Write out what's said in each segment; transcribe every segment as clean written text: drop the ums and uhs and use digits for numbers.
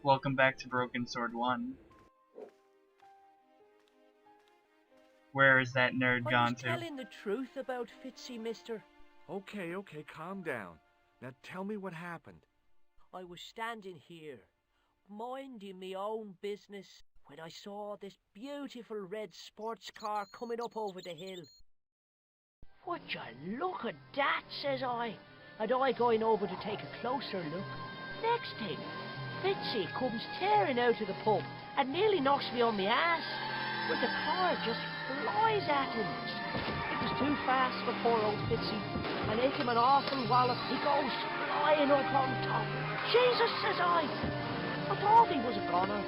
Welcome back to Broken Sword 1. Where is that nerd gone to? I was telling the truth about Fitzy, mister. Okay, calm down. Now tell me what happened. I was standing here, minding me own business, when I saw this beautiful red sports car coming up over the hill. Would you look at that, says I, and I going over to take a closer look. Next thing, Fitzy comes tearing out of the pub and nearly knocks me on my ass, but the car just flies at him. It was too fast for poor old Fitzy, and hit him an awful wallop. He goes flying up on top. Jesus, says I thought he was a goner.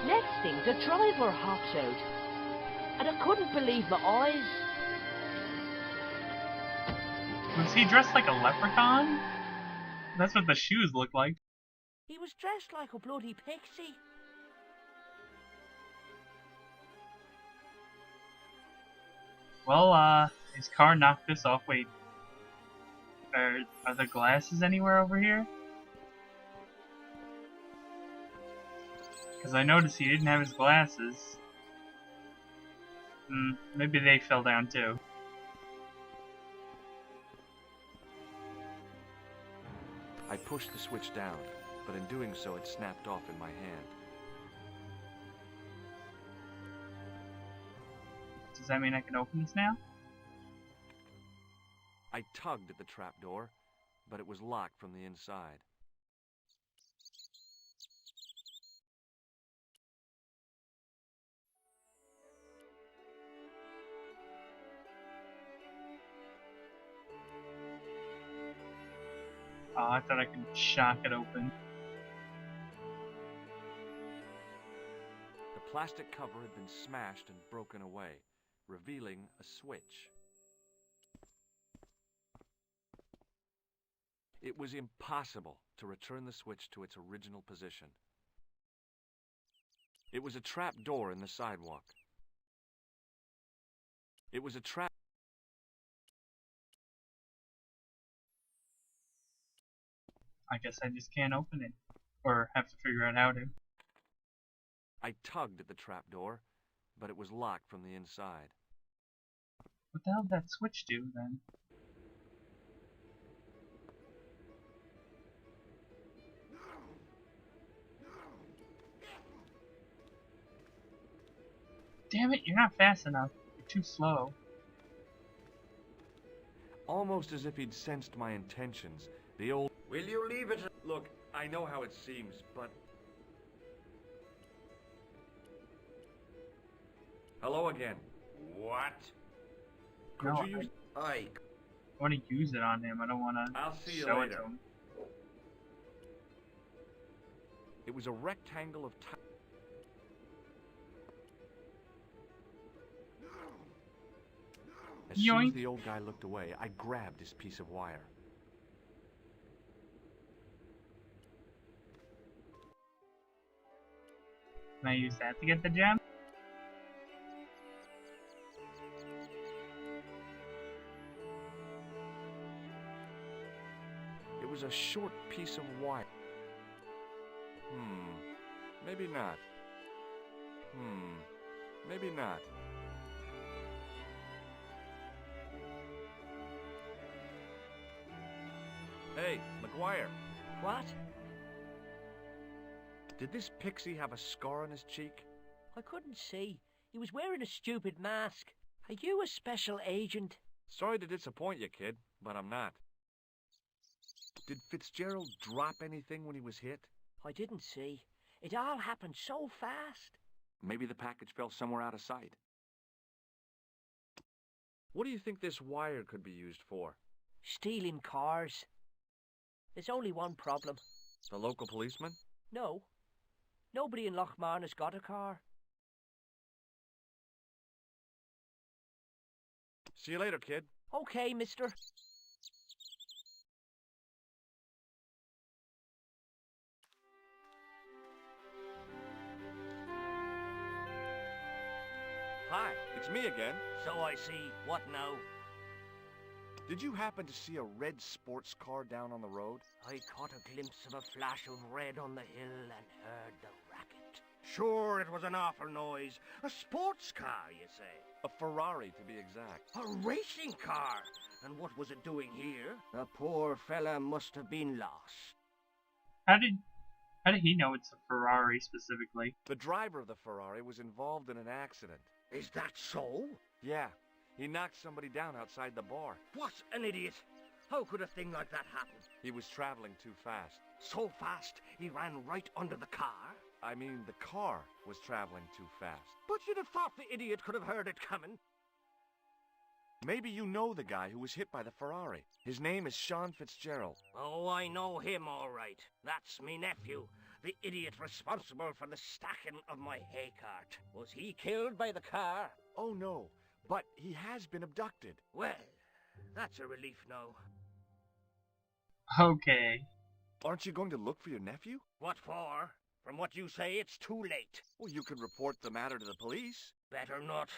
Next thing, the driver hops out, and I couldn't believe my eyes. Was he dressed like a leprechaun? That's what the shoes look like. He was dressed like a bloody pixie. Well, his car knocked this off. Wait. Are there glasses anywhere over here? Because I noticed he didn't have his glasses. Maybe they fell down too. I pushed the switch down, but in doing so it snapped off in my hand. Does that mean I can open this now? I tugged at the trapdoor, but it was locked from the inside. Oh, I thought I could shock it open. The plastic cover had been smashed and broken away, revealing a switch. It was impossible to return the switch to its original position. It was a trap door in the sidewalk. It was a trap. I guess I just can't open it. Or have to figure out how to. I tugged at the trap door, but it was locked from the inside. What the hell did that switch do then? Damn it, you're not fast enough. You're too slow. Almost as if he'd sensed my intentions, the old... Will you leave it? Look, I know how it seems, but... Hello again. What? Could No, you use... I want to use it on him. I don't want to I'll see you show it later. to him. It was a rectangle of... As soon Yoink. as the old guy looked away, I grabbed his piece of wire. Can I use that to get the gem? It was a short piece of wire. Maybe not. Maybe not. Hey, McGuire. What? Did this pixie have a scar on his cheek? I couldn't see. He was wearing a stupid mask. Are you a special agent? Sorry to disappoint you, kid, but I'm not. Did Fitzgerald drop anything when he was hit? I didn't see. It all happened so fast. Maybe the package fell somewhere out of sight. What do you think this wire could be used for? Stealing cars. There's only one problem. The local policeman? No. Nobody in Lochmarn got a car. See you later, kid. Okay, mister. Hi, it's me again. So I see. What now? Did you happen to see a red sports car down on the road? I caught a glimpse of a flash of red on the hill and heard the racket. Sure, it was an awful noise. A sports car, you say? A Ferrari, to be exact. A racing car? And what was it doing here? The poor fella must have been lost. How did he know it's a Ferrari specifically? The driver of the Ferrari was involved in an accident. Is that so? Yeah, he knocked somebody down outside the bar. What an idiot! How could a thing like that happen? He was traveling too fast. So fast, he ran right under the car? I mean, the car was traveling too fast. But you'd have thought the idiot could have heard it coming. Maybe you know the guy who was hit by the Ferrari. His name is Sean Fitzgerald. Oh, I know him all right. That's me nephew, the idiot responsible for the stacking of my hay cart. Was he killed by the car? Oh no, but he has been abducted. Well, that's a relief now. Okay. Aren't you going to look for your nephew? What for? From what you say, it's too late. Well, you could report the matter to the police. Better not.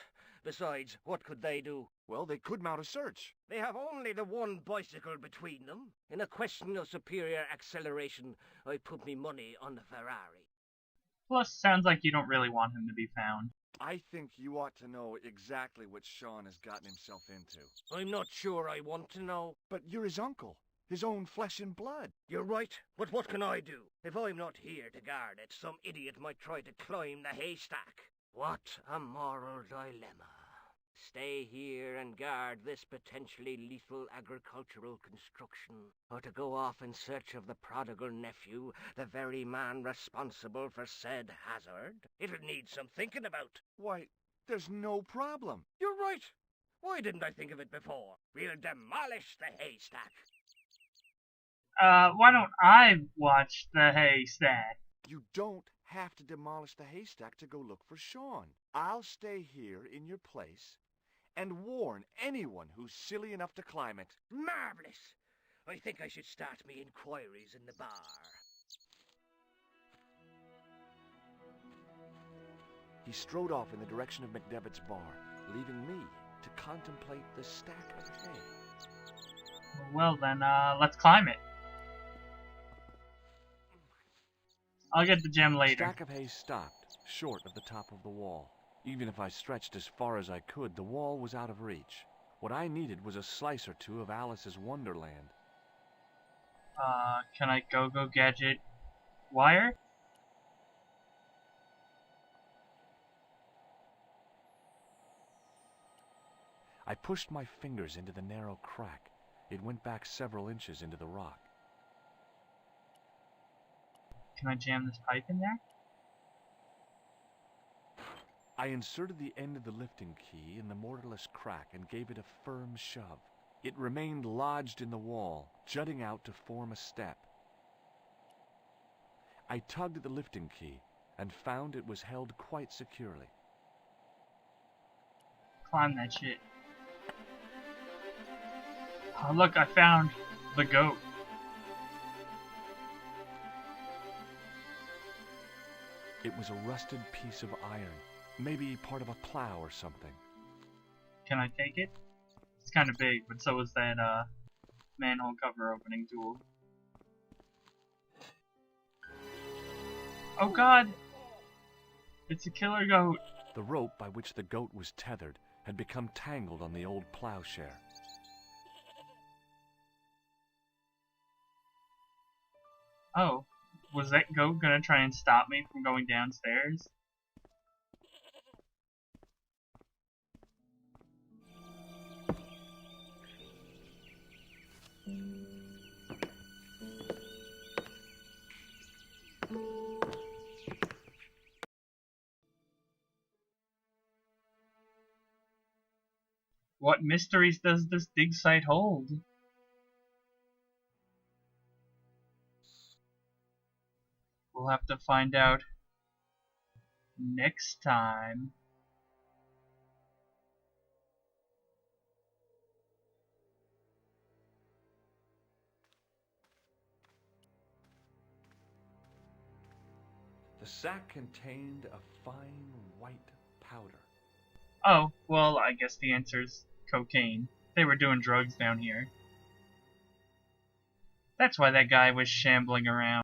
Besides, what could they do? Well, they could mount a search. They have only the one bicycle between them. In a question of superior acceleration, I put me money on the Ferrari. Plus, sounds like you don't really want him to be found. I think you ought to know exactly what Sean has gotten himself into. I'm not sure I want to know. But you're his uncle. His own flesh and blood. You're right, but what can I do? If I'm not here to guard it, some idiot might try to climb the haystack. What a moral dilemma. Stay here and guard this potentially lethal agricultural construction, or to go off in search of the prodigal nephew, the very man responsible for said hazard? It'll need some thinking about. Why, there's no problem. You're right. Why didn't I think of it before? We'll demolish the haystack. Why don't I watch the haystack? You don't have to demolish the haystack to go look for Sean. I'll stay here in your place and warn anyone who's silly enough to climb it. Marvelous! I think I should start me inquiries in the bar. He strode off in the direction of McDevitt's bar, leaving me to contemplate the stack of hay. Well then, let's climb it. I'll get the gem later. The stack of hay stopped, short of the top of the wall. Even if I stretched as far as I could, the wall was out of reach. What I needed was a slice or two of Alice's Wonderland. Can I go gadget wire? I pushed my fingers into the narrow crack. It went back several inches into the rock. Can I jam this pipe in there? I inserted the end of the lifting key in the mortarless crack and gave it a firm shove. It remained lodged in the wall, jutting out to form a step. I tugged at the lifting key and found it was held quite securely. Climb that shit. Oh look, I found the goat. It was a rusted piece of iron, maybe part of a plow or something. Can I take it? It's kind of big, but so is that manhole cover opening tool. Oh god! It's a killer goat. The rope by which the goat was tethered had become tangled on the old plowshare. Oh, was that goat gonna try and stop me from going downstairs? What mysteries does this dig site hold? We'll have to find out next time. The sack contained a fine white powder. Oh, well, I guess the answer's cocaine. They were doing drugs down here. That's why that guy was shambling around.